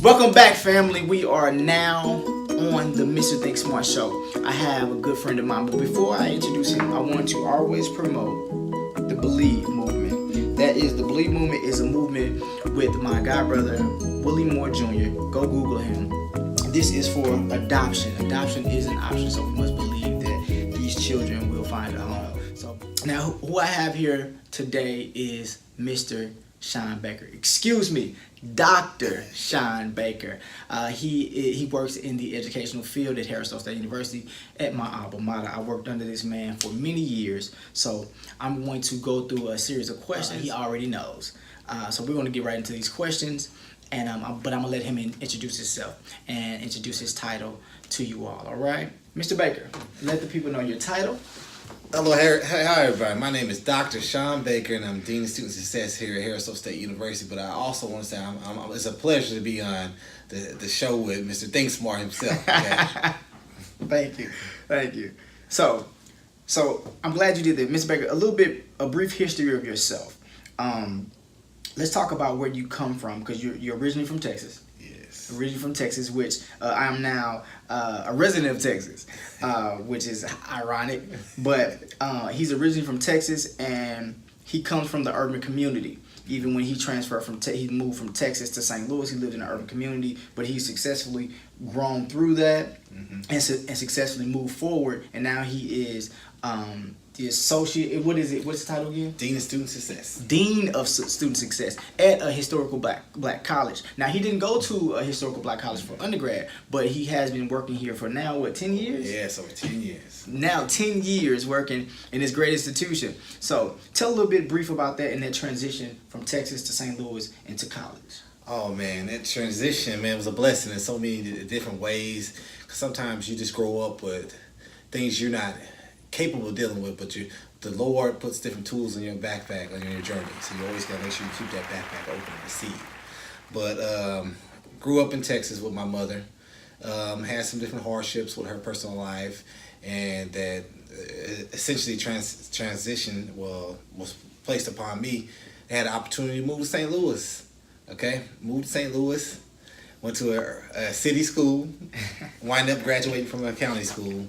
Welcome back, family. We are now on the Mr.ThinkSmart Show. I have a good friend of mine, but before I introduce him, I want to always promote the Believe movement. That is, the Believe movement is a movement with my godbrother, Willie Moore Jr. Go Google him. This is for adoption. Adoption is an option, so we must believe that these children will find a home. So now, who I have here today is Mr.Shawn Baker. Excuse me, Dr.Shawn Baker. He works in the educational field at Harris-Stowe State University at my alma mater. I worked under this man for many years, so I'm going to go through a series of questions he already knows. So we're going to get right into these questions, and but I'm going to let him introduce himself and introduce his title to you all right? Mr. Baker, let the people know your title. Hello, hi everybody. My name is Dr. Shawn Baker, and I'm Dean of Student Success here at Harris-Stowe State University. But I also want to say it's a pleasure to be on the show with Mr. ThinkSmart himself. Okay? Thank you. So I'm glad you did that, Mr. Baker. A brief history of yourself. Let's talk about where you come from, because you're originally from Texas. Originally from Texas, which I am now a resident of Texas, which is ironic. But he's originally from Texas, and he comes from the urban community. Even when he transferred he moved from Texas to St. Louis, he lived in an urban community, but he successfully grown through that and successfully moved forward. And now he is the associate. What's the title again? Dean of Student Success. Dean of Student Success at a historical black college. Now, he didn't go to a historical black college for undergrad, but he has been working here for now, 10 years? Yes, over 10 years. Now, 10 years working in this great institution. So, tell a little bit brief about that and that transition from Texas to St. Louis into college. Oh, man, that transition, man, was a blessing in so many different ways. 'Cause sometimes you just grow up with things you're not capable of dealing with, but the Lord puts different tools in your backpack on your journey, so you always gotta make sure you keep that backpack open and receive. But grew up in Texas with my mother, had some different hardships with her personal life, and that essentially transition was placed upon me. I had an opportunity to move to St. Louis. Okay, moved to St. Louis, went to a city school, wind up graduating from a county school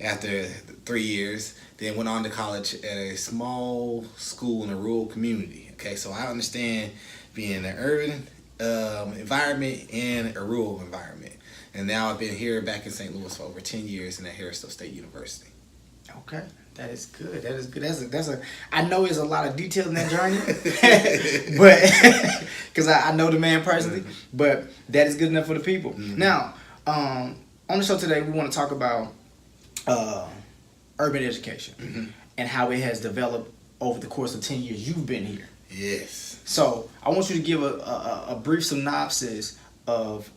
after 3 years, then went on to college at a small school in a rural community. Okay, so I understand being in an urban environment and a rural environment. And now I've been here back in St. Louis for over 10 years and at Harris-Stowe State University. Okay, that is good. I know there's a lot of detail in that journey, but because I know the man personally, but that is good enough for the people. Now, on the show today, we want to talk about urban education and how it has developed over the course of 10 years you've been here. Yes. So I want you to give a brief synopsis of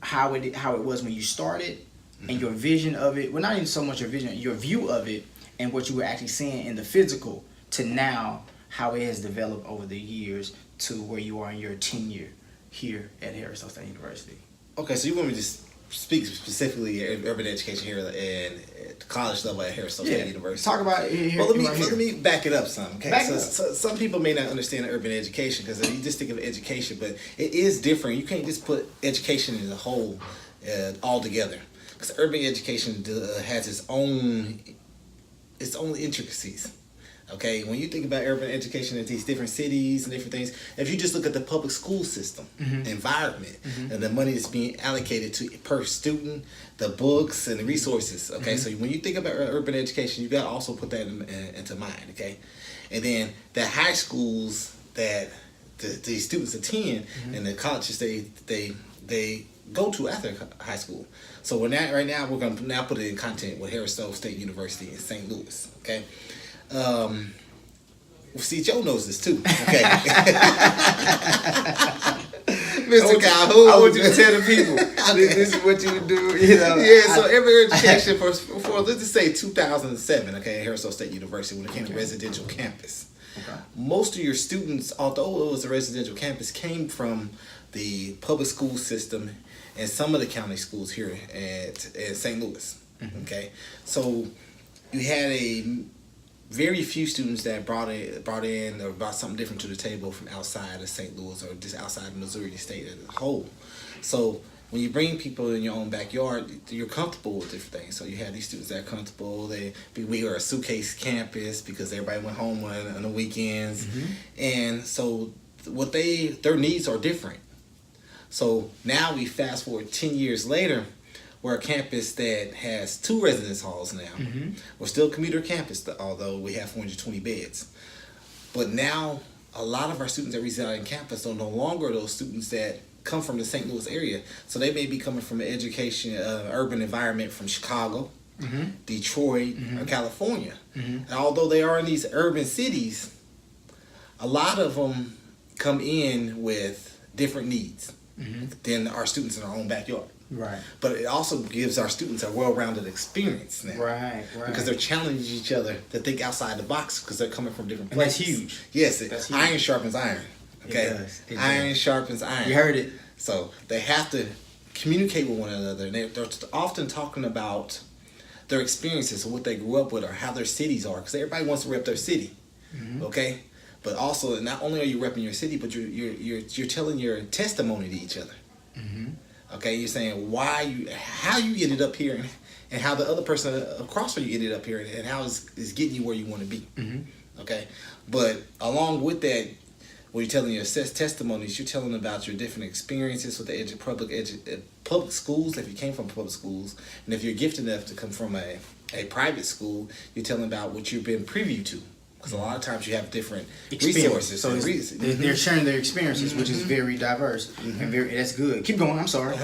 how it was when you started and your vision of it. Well, not even so much your vision, your view of it and what you were actually seeing in the physical to now how it has developed over the years to where you are in your tenure here at Harris-Stowe State University. Okay, so you want me to speak specifically at urban education here and at the college level at Harris-Stowe State University. Talk about it here. Well, let me back it up some. Okay, so some people may not understand urban education because you just think of education, but it is different. You can't just put education as a whole all together, because urban education has its own intricacies. Okay, when you think about urban education in these different cities and different things, if you just look at the public school system environment and the money that's being allocated to per student, the books and the resources, okay, so when you think about urban education, you got to also put that into mind, okay, and then the high schools that the students attend and the colleges they go to after high school. So right now we're going to now put it in content with Harris-Stowe State University in St. Louis, okay. See, Joe knows this too. Okay, Mr. Calhoun. I want you to tell the people this is what you would do. Yeah. So urban education for let's just say 2007. Okay, Harris-Stowe State University when it came to residential campus. Okay. Most of your students, although it was a residential campus, came from the public school system and some of the county schools here at St. Louis. Okay, so you had a very few students that brought in or brought something different to the table from outside of St. Louis or just outside of Missouri State as a whole. So when you bring people in your own backyard, you're comfortable with different things. So you have these students that are comfortable. We are a suitcase campus because everybody went home on the weekends, and so their needs are different. So now we fast forward 10 years later, we're a campus that has 2 residence halls now. We're still a commuter campus, although we have 420 beds. But now a lot of our students that reside on campus are no longer those students that come from the St. Louis area. So they may be coming from an education, urban environment from Chicago, Detroit, or California. And although they are in these urban cities, a lot of them come in with different needs than our students in our own backyard. Right. But it also gives our students a well-rounded experience now. Right. Because they're challenging each other to think outside the box because they're coming from different places. And that's huge. Yes, That's huge. iron sharpens iron. Okay? It does. It Iron does. sharpens iron. You heard it. So they have to communicate with one another. And they're often talking about their experiences, what they grew up with, or how their cities are. Because everybody wants to rep their city. Okay? But also, not only are you repping your city, but you're telling your testimony to each other. Okay, you're saying how you ended up here, and how the other person across from you ended up here, and how it's getting you where you want to be. Okay, but along with that, when you're telling your testimonies, you're telling about your different experiences with the public schools. If you came from public schools, and if you're gifted enough to come from a private school, you're telling about what you've been privy to. Because a lot of times you have different resources. So they're sharing their experiences, which is very diverse and that's good. Keep going. I'm sorry.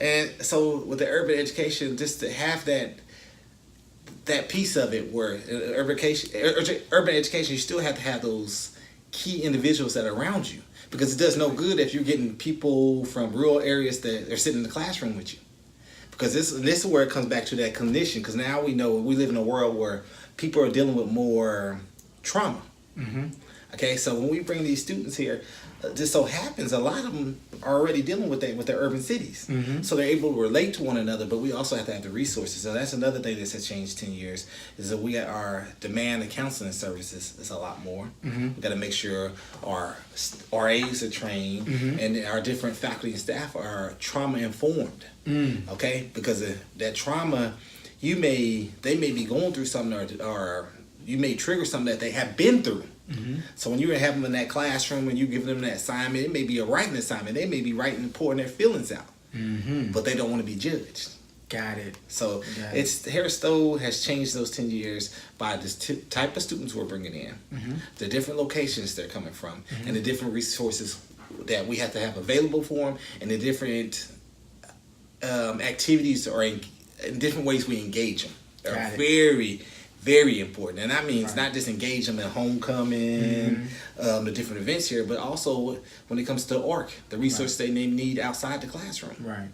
And so with the urban education, just to have that piece of it, where urban education, you still have to have those key individuals that are around you, because it does no good if you're getting people from rural areas that are sitting in the classroom with you. Because this is where it comes back to that clinician. Because now we know we live in a world where people are dealing with more trauma. Okay, so when we bring these students here, just so happens a lot of them are already dealing with their urban cities, so they're able to relate to one another. But we also have to have the resources. So that's another thing that has changed 10 years is that we got our demand of counseling services is a lot more. We got to make sure our RAs are trained and our different faculty and staff are trauma informed. Okay, because of that trauma, they may be going through something or you may trigger something that they have been through. So when you have them in that classroom and you give them that assignment, it may be a writing assignment. They may be writing and pouring their feelings out, but they don't want to be judged. Got it. So Harris-Stowe has changed those 10 years by this type of students we're bringing in, the different locations they're coming from, and the different resources that we have to have available for them, and the different activities or in different ways we engage them. They're very, very important. And that means not just engage them at homecoming, the different events here, but also when it comes to ARC, the resources they need outside the classroom. Right.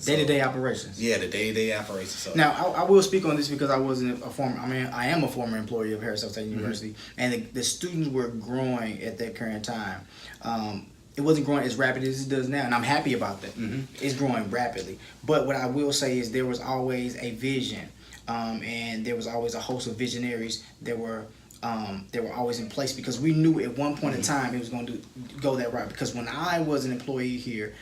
Day-to-day operations. Yeah, the day-to-day operations. So. Now, I will speak on this because I am a former employee of Harris-Stowe State University, and the students were growing at that current time. It wasn't growing as rapid as it does now, and I'm happy about that. It's growing rapidly. But what I will say is there was always a vision. And there was always a host of visionaries that were always in place, because we knew at one point in time it was going to go that route. Because when I was an employee here,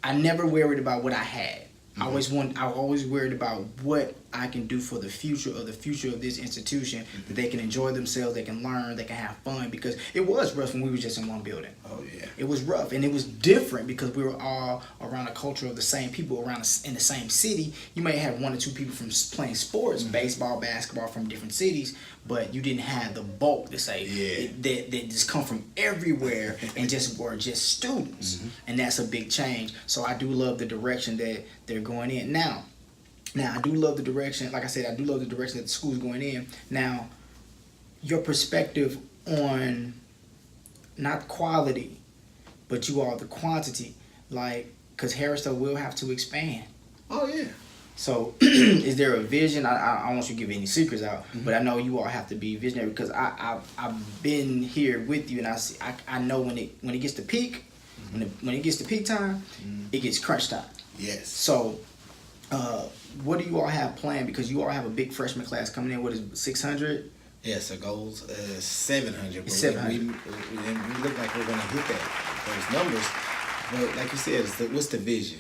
I never worried about what I had. I always worried about what I can do for the future of this institution, that they can enjoy themselves, they can learn, they can have fun, because it was rough when we were just in one building. Oh yeah. It was rough, and it was different because we were all around a culture of the same people in the same city. You may have 1 or 2 people from playing sports, baseball, basketball, from different cities, but you didn't have the bulk to say that just come from everywhere and were just students, and that's a big change. So I do love the direction that they're going in now. I do love the direction. Like I said, I do love the direction that the school's going in. Now, your perspective on not quality, but the quantity, because Harris-Stowe will have to expand. Oh yeah. So, is there a vision? I don't want you to give any secrets out, but I know you all have to be visionary, because I've been here with you, and I know when it gets to peak, when it gets to peak time, it gets crunch time. Yes. So, what do you all have planned? Because you all have a big freshman class coming in. What is it, 600? Yes, our goals 700. It's 700. We look like we're going to hit those numbers. But like you said, what's the vision?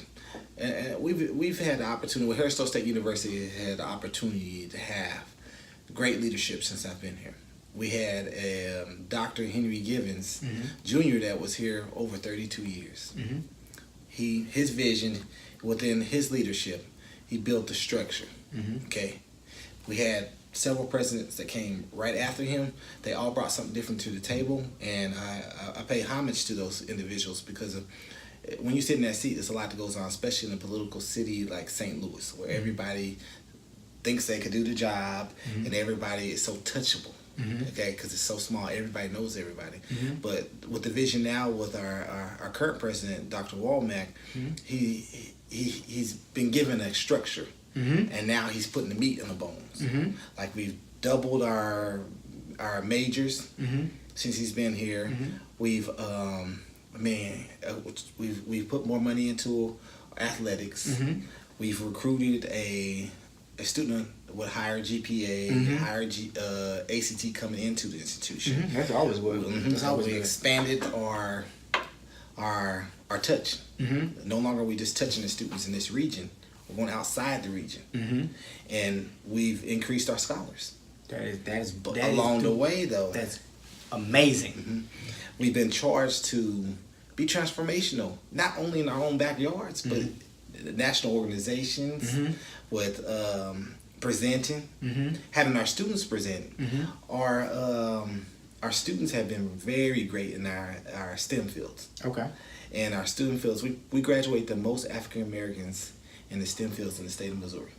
And we've had the opportunity. Well, Harris-Stowe State University had the opportunity to have great leadership since I've been here. We had Dr. Henry Givens Jr. that was here over 32 years. His vision, within his leadership, he built the structure. Okay, we had several presidents that came right after him. They all brought something different to the table, and I pay homage to those individuals because of, when you sit in that seat, there's a lot that goes on, especially in a political city like St. Louis, where everybody thinks they could do the job, and everybody is so touchable. Okay, because it's so small, everybody knows everybody. But with the vision now, with our current president, Dr. Womack, he's been given a structure, and now he's putting the meat on the bones. Like we've doubled our majors since he's been here. We've we've put more money into athletics. We've recruited a student with higher GPA, higher ACT coming into the institution. That's always good. That's always We good. expanded our touch. No longer are we just touching the students in this region. We're going outside the region, and we've increased our scholars. Along the way, though, that's amazing. We've been charged to be transformational, not only in our own backyards, but the national organizations with presenting, having our students present. Our students have been very great in our STEM fields. Okay. And our student fields, we graduate the most African Americans in the STEM fields in the state of Missouri.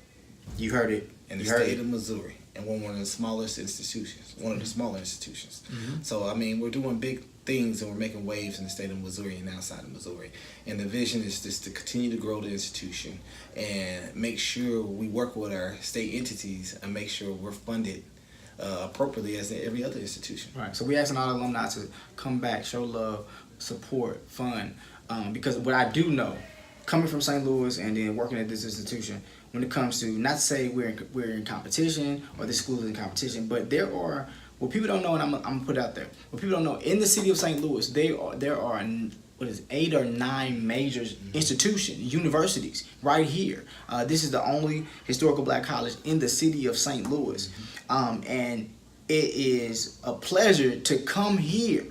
You heard it. In the state of Missouri. And we're one of the smallest institutions, one of the smaller institutions. So, I mean, we're doing big things and we're making waves in the state of Missouri and outside of Missouri. And the vision is just to continue to grow the institution and make sure we work with our state entities and make sure we're funded appropriately as in every other institution. Right. So we asking all the alumni to come back, show love, support, fund. Because what I do know, coming from St. Louis and then working at this institution, when it comes to, not to say we're in competition or this school is in competition, but there are, what people don't know, and I'm gonna put it out there, what people don't know, in the city of St. Louis, there are 8 or 9 major institutions, universities right here. This is the only historical black college in the city of St. Louis, and it is a pleasure to come here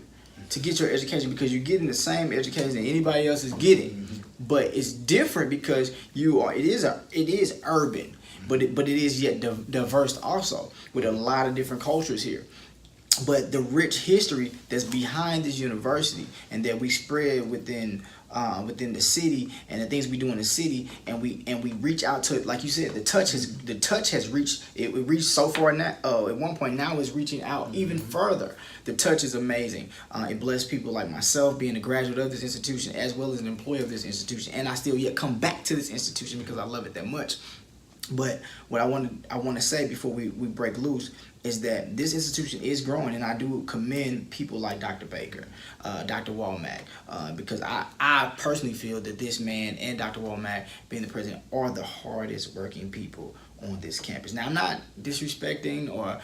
to get your education because you're getting the same education that anybody else is getting. But it's different because it is urban, but it is yet diverse also with a lot of different cultures here. But the rich history that's behind this university and that we spread within the city and the things we do in the city, and we reach out to, like you said, the touch has reached, it reached so far now. At one point now it's reaching out even further. The touch is amazing. It blessed people like myself, being a graduate of this institution as well as an employee of this institution, and I still yet come back to this institution because I love it that much. But what I want to say before we break loose is that this institution is growing, and I do commend people like Dr. Baker, Dr. Womack, because I personally feel that this man and Dr. Womack, being the president, are the hardest working people on this campus. Now, I'm not disrespecting or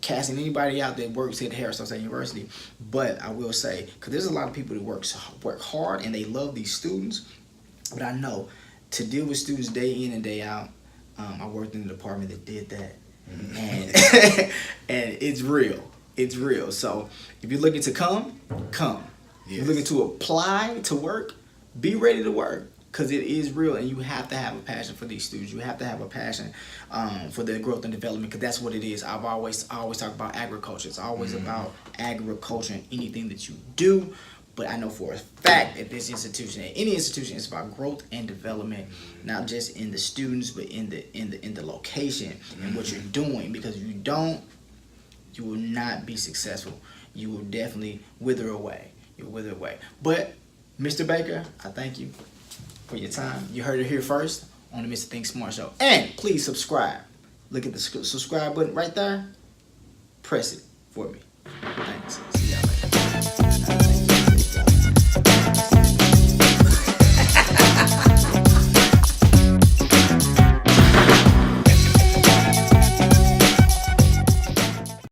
casting anybody out that works at Harris-Stowe State University, but I will say, because there's a lot of people that work hard and they love these students, but I know to deal with students day in and day out, I worked in the department that did that, and and it's real. So if you're looking to come. Yes. If you're looking to apply to work, be ready to work, because it is real, and you have to have a passion for these students. You have to have a passion for their growth and development, because that's what it is. I always talk about agriculture. It's always about agriculture and anything that you do. But I know for a fact at this institution, at any institution, it's about growth and development, not just in the students, but in the location and what you're doing. Because if you don't, you will not be successful. You will definitely wither away. You'll wither away. But Mr. Baker, I thank you for your time. You heard it here first on the Mr. ThinkSmart Show. And please subscribe. Look at the subscribe button right there. Press it for me.